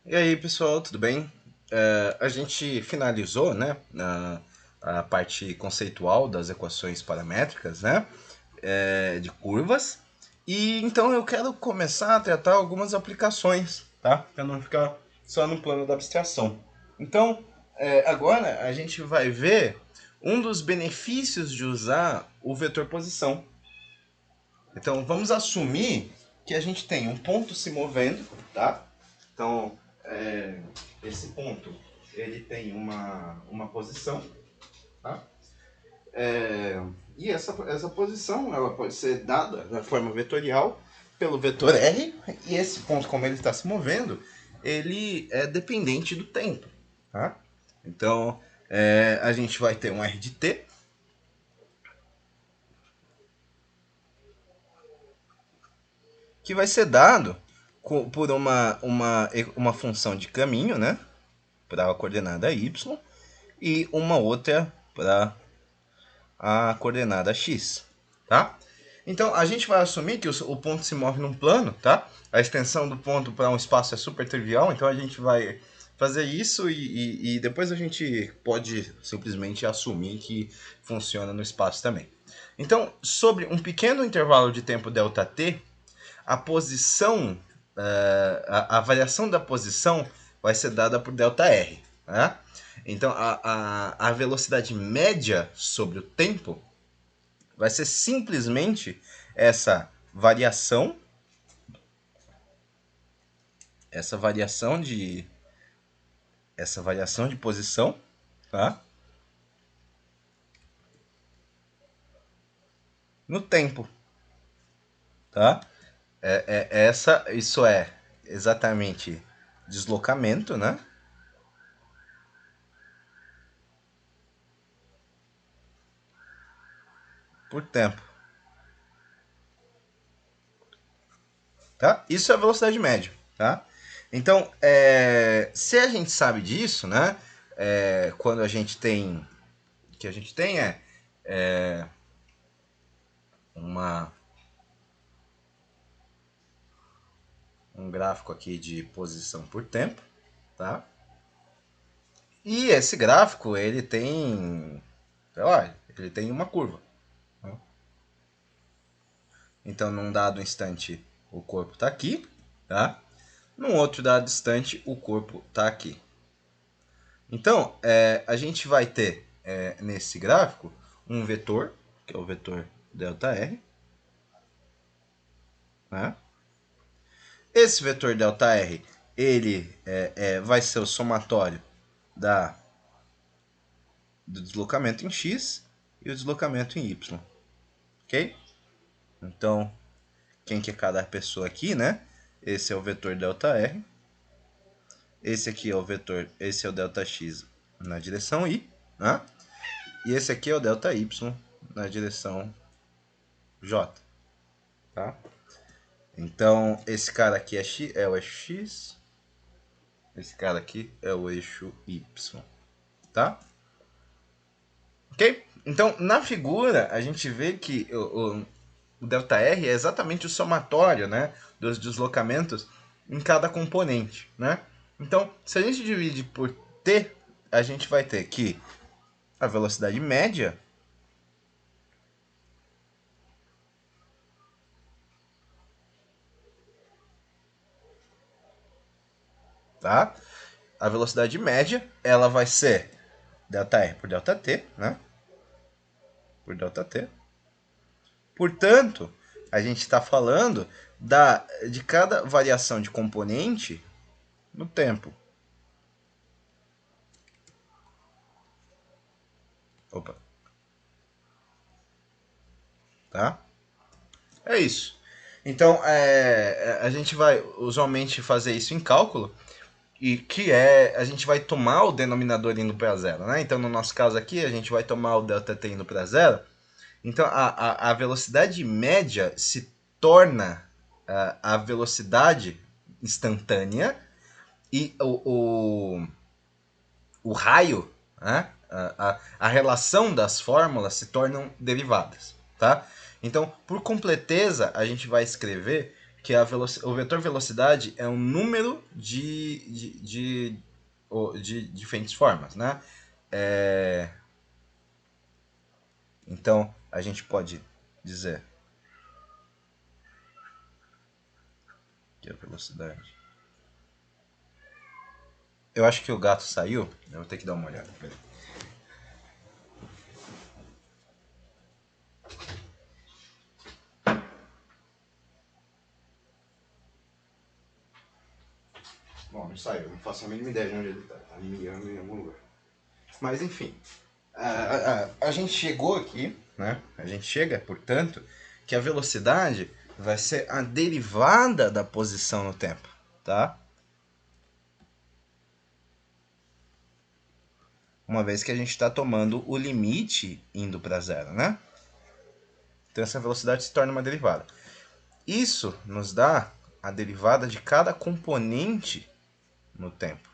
E aí, pessoal, tudo bem? A gente finalizou, né, a parte conceitual das equações paramétricas, né, de curvas. E então eu quero começar a tratar algumas aplicações, tá? Para não ficar só no plano da abstração. Então, agora a gente vai ver um dos benefícios de usar o vetor posição. Então, vamos assumir que a gente tem um ponto se movendo, tá? Então, é, esse ponto ele tem uma posição, tá? E essa posição ela pode ser dada na forma vetorial pelo vetor r, e esse ponto, como ele está se movendo, ele é dependente do tempo, tá? Então, a gente vai ter um r de t, que vai ser dado por uma função de caminho, né? Para a coordenada y, e uma outra para a coordenada x, tá? Então a gente vai assumir que o ponto se move num plano, tá? A extensão do ponto para um espaço é super trivial, então a gente vai fazer isso e depois a gente pode simplesmente assumir que funciona no espaço também. Então, sobre um pequeno intervalo de tempo ΔT, a posição, a variação da posição vai ser dada por ΔR. Né? Então, a velocidade média sobre o tempo vai ser simplesmente essa variação, essa variação de, essa variação de posição, tá? No tempo, tá? Isso é exatamente deslocamento, né? Por tempo, tá? Isso é a velocidade média, tá? Então, se a gente sabe disso, né? Quando a gente tem, o que a gente tem é uma um gráfico aqui de posição por tempo, tá? E esse gráfico ele tem, sei lá, ele tem uma curva. Né? Então, num dado instante, o corpo está aqui, tá? Num outro dado instante, o corpo está aqui. Então, a gente vai ter nesse gráfico um vetor, que é o vetor ΔR. Né? Esse vetor ΔR ele vai ser o somatório do deslocamento em x e o deslocamento em y. Ok? Então, quem que é cada pessoa aqui, né? Esse é o vetor ΔR. Esse aqui é o vetor, esse é o Δx na direção y, né? E esse aqui é o Δy na direção j, tá? Então, esse cara aqui é o eixo x, esse cara aqui é o eixo y, tá? Ok? Então, na figura, a gente vê que o ΔR é exatamente o somatório, né, dos deslocamentos em cada componente, né? Então, se a gente divide por t, a gente vai ter que a velocidade média tá? A velocidade média, ela vai ser ΔR por ΔT, né? Por ΔT. Portanto, a gente está falando de cada variação de componente no tempo. Opa. Tá? É isso. Então, a gente vai usualmente fazer isso em cálculo, e que a gente vai tomar o denominador indo para zero, né? Então, no nosso caso aqui, a gente vai tomar o ΔT indo para zero. Então, a velocidade média se torna a velocidade instantânea e o raio, né? A relação das fórmulas se tornam derivadas, tá? Então, por completeza, a gente vai escrever que o vetor velocidade é um número de diferentes formas, né? Então, a gente pode dizer que a velocidade... Eu acho que o gato saiu. Eu vou ter que dar uma olhada. Peraí. Bom, não saiu. Não faço a mínima ideia de onde ele está. Está miando em algum lugar. Mas, enfim. A gente chegou aqui, né? A gente chega, portanto, que a velocidade vai ser a derivada da posição no tempo, tá? Uma vez que a gente está tomando o limite indo para zero, né? Então essa velocidade se torna uma derivada. Isso nos dá a derivada de cada componente no tempo.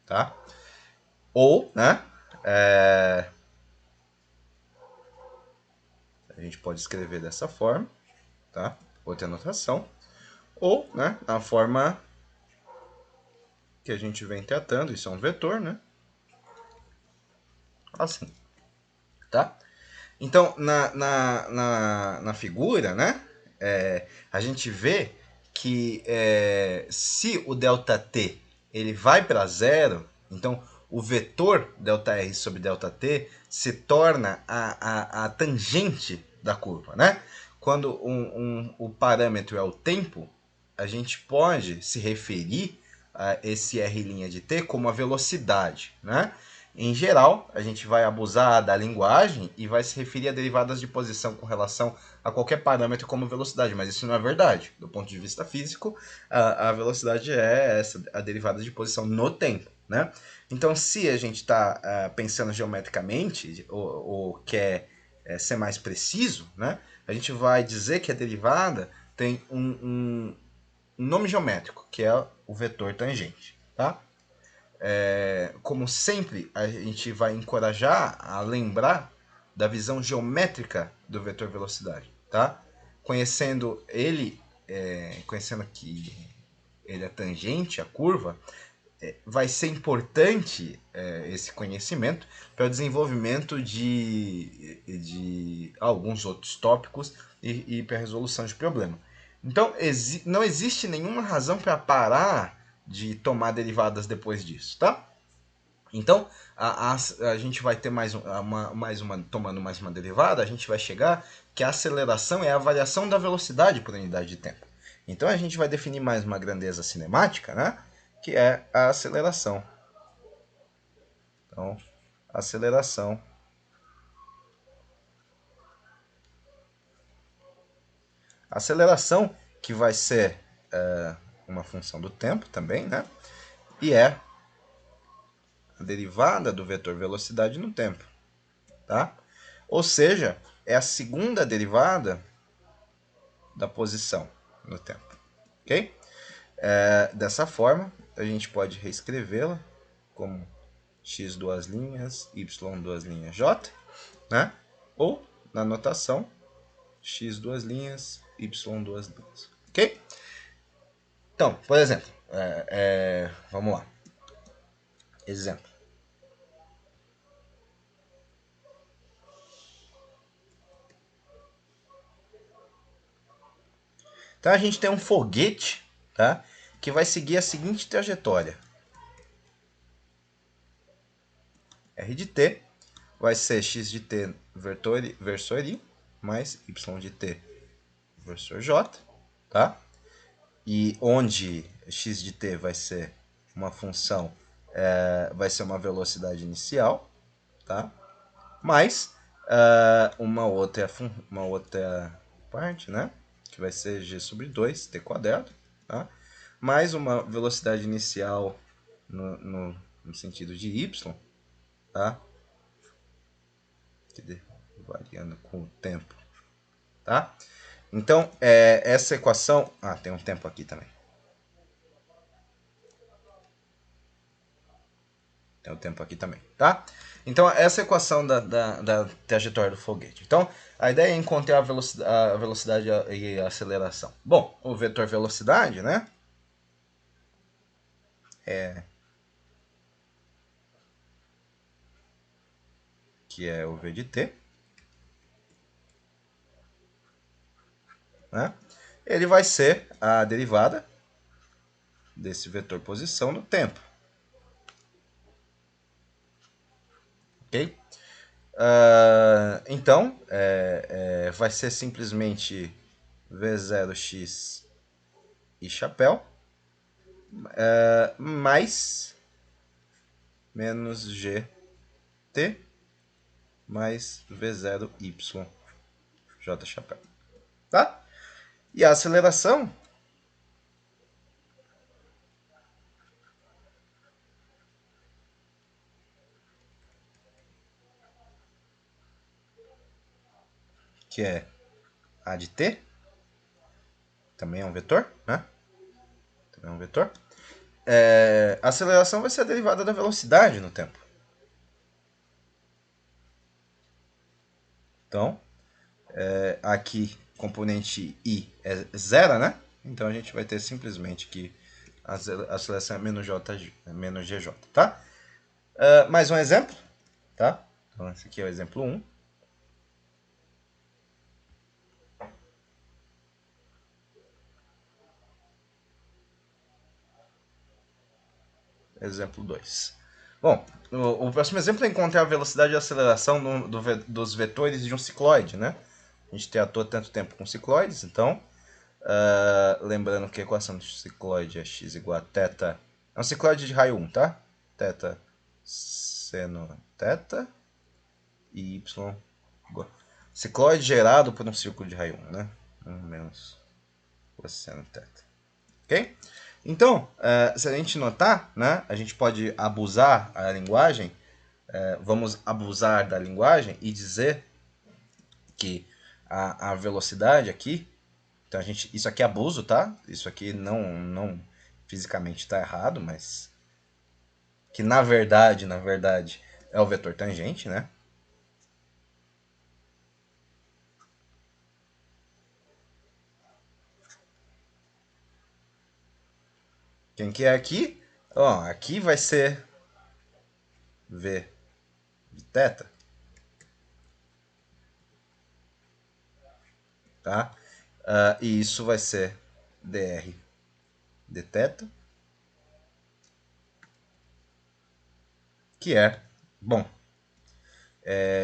Tá? Ou, né? A gente pode escrever dessa forma, tá? Outra anotação. Ou, né? A forma que a gente vem tratando, isso é um vetor, né? Assim, tá? Então, na figura, né? A gente vê que se o ΔT ele vai para zero, então o vetor ΔR sobre ΔT se torna a tangente da curva, né? Quando o parâmetro é o tempo, a gente pode se referir a esse R' de t como a velocidade, né? Em geral, a gente vai abusar da linguagem e vai se referir a derivadas de posição com relação a qualquer parâmetro como velocidade, mas isso não é verdade. Do ponto de vista físico, a velocidade é a derivada de posição no tempo, né? Então, se a gente está pensando geometricamente ou quer ser mais preciso, né? A gente vai dizer que a derivada tem um nome geométrico, que é o vetor tangente, tá? Como sempre, a gente vai encorajar a lembrar da visão geométrica do vetor velocidade, tá? Conhecendo ele, conhecendo que ele é tangente à curva, vai ser importante esse conhecimento para o desenvolvimento de alguns outros tópicos e para a resolução de problema. Então, não existe nenhuma razão para parar de tomar derivadas depois disso, tá? Então, a gente vai ter tomando mais uma derivada, a gente vai chegar que a aceleração é a variação da velocidade por unidade de tempo. Então, a gente vai definir mais uma grandeza cinemática, né? Que é a aceleração. Então, aceleração aceleração que vai ser uma função do tempo também, né? E é a derivada do vetor velocidade no tempo, tá? Ou seja, é a segunda derivada da posição no tempo, ok? Dessa forma, a gente pode reescrevê-la como x duas linhas, y duas linhas, j, né? Ou na notação x duas linhas, y duas linhas, ok? Então, por exemplo, vamos lá. Exemplo. Então a gente tem um foguete, tá? Que vai seguir a seguinte trajetória. R de t vai ser x de t versor i mais y de t versor j, tá? E onde x de t vai ser uma função, vai ser uma velocidade inicial, tá? Mais uma outra parte, né? Que vai ser g sobre 2, t quadrado, tá? Mais uma velocidade inicial no sentido de y, tá? Variando com o tempo, tá? Então, essa equação... Ah, tem um tempo aqui também. Tem um tempo aqui também, tá? Então, essa é a equação da trajetória do foguete. Então, a ideia é encontrar a velocidade e a aceleração. Bom, o vetor velocidade, né? Que é o v de t, né? Ele vai ser a derivada desse vetor posição no tempo. Ok? Então, vai ser simplesmente V0x e chapéu mais menos gt mais V0y j chapéu. Tá? E a aceleração que é a de t, também é um vetor, né? Também é um vetor. A aceleração vai ser a derivada da velocidade no tempo. Então, aqui componente i é zero, né? Então a gente vai ter simplesmente que a aceleração é menos gj, tá? Mais um exemplo, tá? Então esse aqui é o exemplo 1. Exemplo 2. Bom, o próximo exemplo é encontrar a velocidade e a aceleração dos vetores de um cicloide, né? A gente tratou tanto tempo com cicloides, então, lembrando que a equação do cicloide é x igual a θ. É um cicloide de raio 1, tá? Θ seno θ e y igual. Cicloide gerado por um círculo de raio 1, né? 1 menos cosseno θ. Ok? Então, se a gente notar, né, a gente pode abusar a linguagem, vamos abusar da linguagem e dizer que a velocidade aqui, então isso aqui é abuso, tá? Isso aqui não fisicamente está errado, mas que na verdade é o vetor tangente, né? Quem que é aqui? Ó, aqui vai ser v de θ, tá? E isso vai ser dr de θ, que é, bom,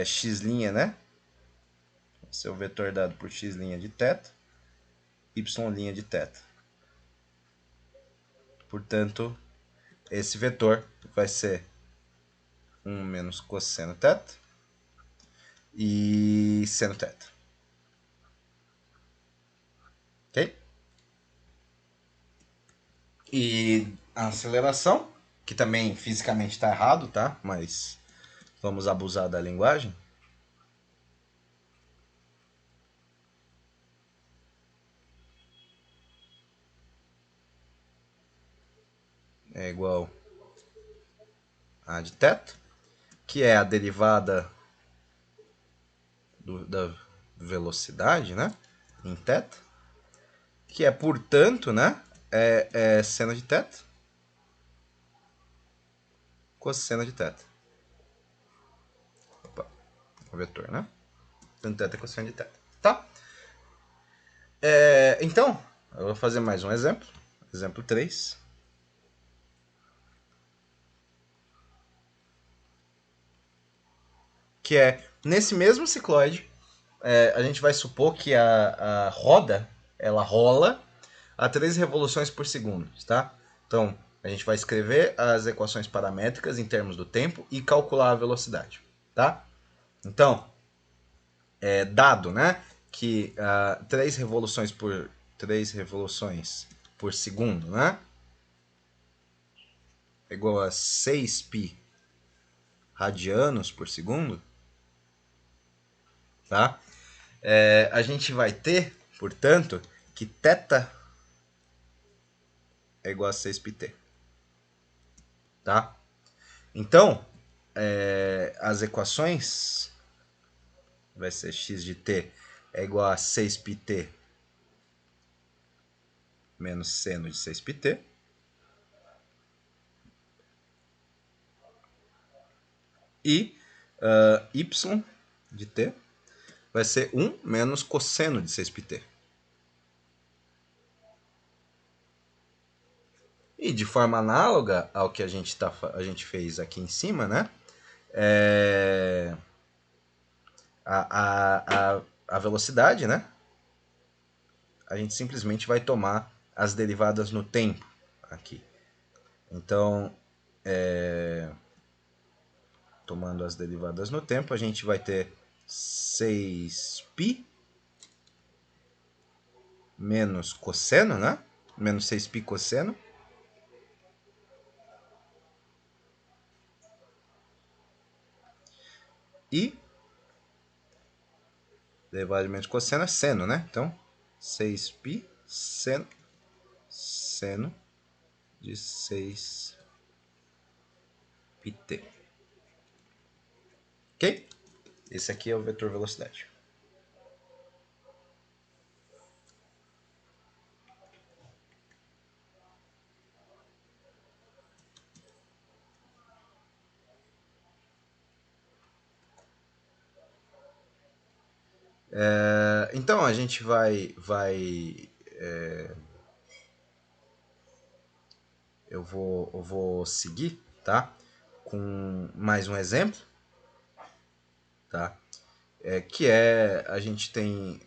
x', né? Esse é o vetor dado por x' de θ, y' de θ. Portanto, esse vetor vai ser 1 menos cosseno θ e seno θ. Ok? E a aceleração, que também fisicamente está errado, tá? Mas vamos abusar da linguagem. É igual a de θ, que é a derivada da velocidade, né? Em θ, que é, portanto, né? Seno de θ cosseno de θ. Opa, o vetor, né? Tanto θ cosseno de θ. Tá? Então, eu vou fazer mais um exemplo. Exemplo 3. Que é, nesse mesmo cicloide, a gente vai supor que a roda, ela rola a 3 revoluções por segundo, tá? Então, a gente vai escrever as equações paramétricas em termos do tempo e calcular a velocidade, tá? Então, dado, né, que 3 revoluções por segundo, né, é igual a 6π radianos por segundo, tá? A gente vai ter, portanto, que θ é igual a 6πt, tá? Então, as equações vai ser x de t é igual a 6πt menos seno de 6πt. E y de t vai ser 1 menos cosseno de 6πt. E de forma análoga ao que a gente fez aqui em cima, né? A velocidade, né? A gente simplesmente vai tomar as derivadas no tempo aqui. Então, tomando as derivadas no tempo, a gente vai ter 6π menos cosseno, né? Menos 6π cosseno. E derivada de menos cosseno é seno, né? Então, 6π seno de 6πt. Ok? Esse aqui é o vetor velocidade. Então a gente eu vou seguir, tá? Com mais um exemplo, tá? Que a gente tem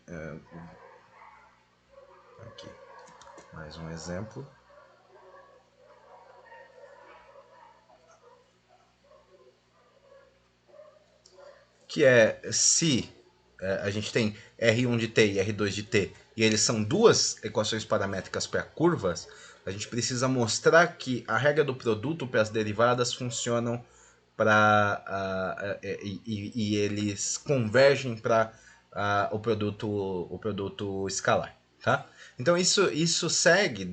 aqui mais um exemplo. Que se a gente tem R1 de t e R2 de t, e eles são duas equações paramétricas para curvas, a gente precisa mostrar que a regra do produto para as derivadas funcionam e eles convergem para o produto escalar. Tá? Então isso segue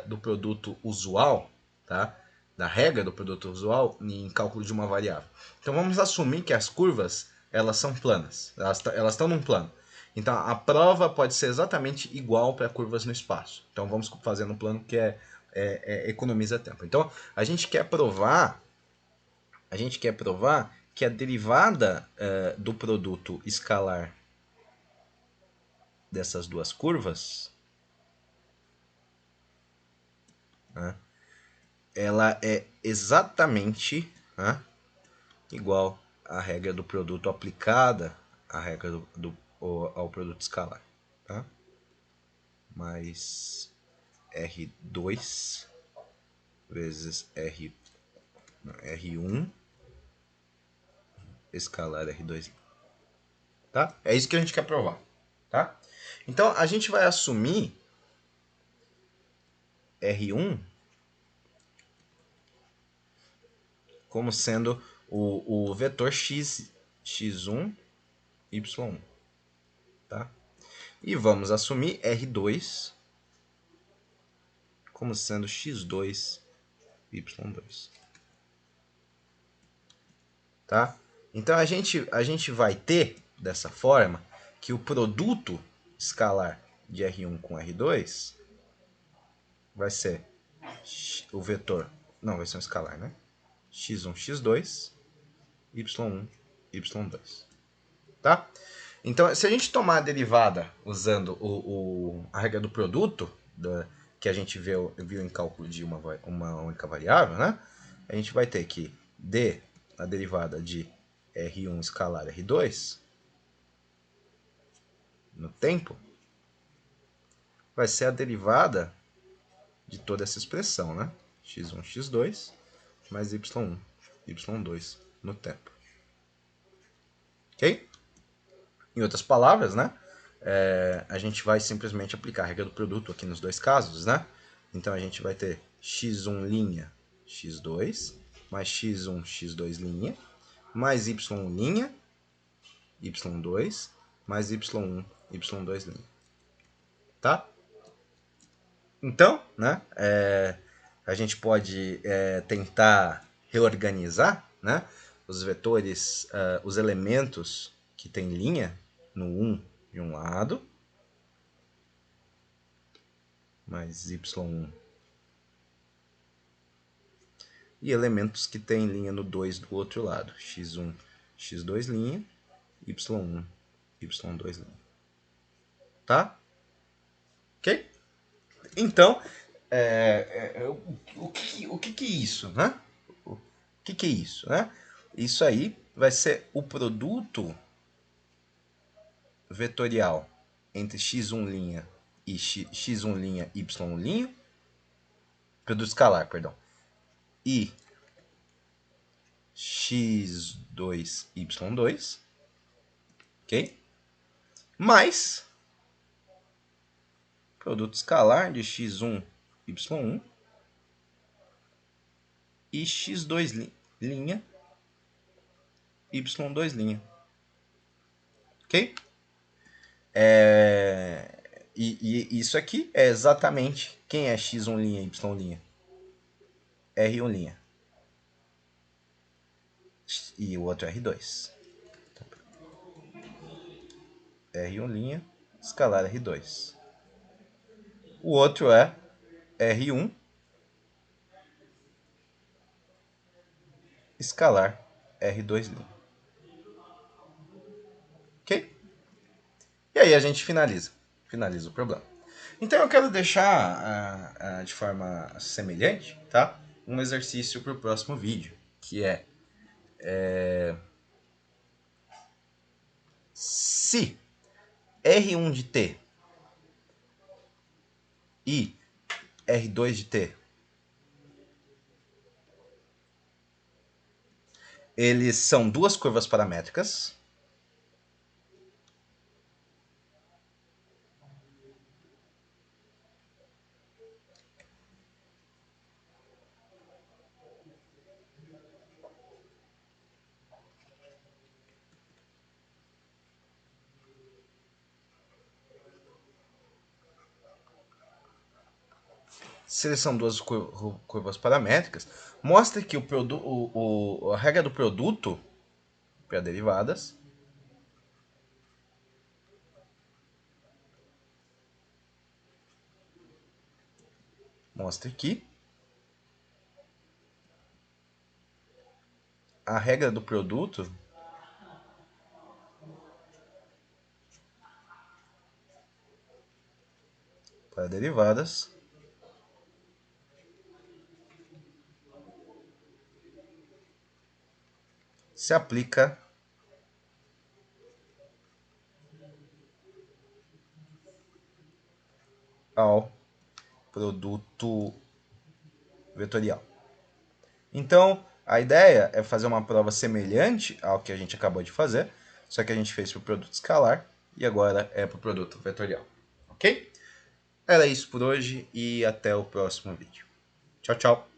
do produto usual, tá? Da regra do produto usual em cálculo de uma variável. Então vamos assumir que as curvas elas são planas, elas estão num plano. Então a prova pode ser exatamente igual para curvas no espaço. Então vamos fazer no plano que economiza tempo. Então a gente quer provar que a derivada do produto escalar dessas duas curvas, né, ela é exatamente igual à regra do produto aplicada à regra ao produto escalar. Tá? Mais R2 vezes R1 escalar R2. Tá? É isso que a gente quer provar. Tá? Então a gente vai assumir R1 como sendo o vetor x1, y1. Tá? E vamos assumir R2 como sendo x2, y2. Tá? Então a gente vai ter, dessa forma, que o produto escalar de R1 com R2 vai ser o vetor, não, vai ser um escalar, né? x1, x2, y1, y2. Tá? Então, se a gente tomar a derivada usando a regra do produto, que a gente viu em cálculo de uma única variável, né? A gente vai ter que d, a derivada de R1 escalar R2, no tempo, vai ser a derivada de toda essa expressão, né? x1, x2, mais y1, y2 no tempo. Ok? Em outras palavras, né? A gente vai simplesmente aplicar a regra do produto aqui nos dois casos, né? Então a gente vai ter x1' x2 mais x1 x2' mais y' y2 mais y1 y2'. Tá? Então, né? A gente pode tentar reorganizar, né? os vetores, os elementos que tem linha no 1 de um lado, mais y1, e elementos que tem linha no 2 do outro lado, x1, x2 linha, y1, y2 linha. Tá? Ok? Então, o que é isso, né? O que é isso, né? Isso aí vai ser o produto vetorial entre x1' e x1', y', produto escalar, perdão, e x2, y2, ok? Mais produto escalar de x1, y1 e x2', y2'. Ok? E isso aqui é exatamente quem é x1', y'? R1'. E o outro é R2. R1', escalar R2. O outro é R1, escalar R2'. Ok? E aí a gente finaliza o problema. Então eu quero deixar de forma semelhante, tá? Um exercício para o próximo vídeo, que é se R1 de t e R2 de t eles são duas curvas paramétricas, se eles são duas curvas paramétricas, mostra que a regra do produto para derivadas mostra que a regra do produto para derivadas se aplica ao produto vetorial. Então, a ideia é fazer uma prova semelhante ao que a gente acabou de fazer, só que a gente fez para o produto escalar e agora é para o produto vetorial. Ok? Era isso por hoje e até o próximo vídeo. Tchau, tchau!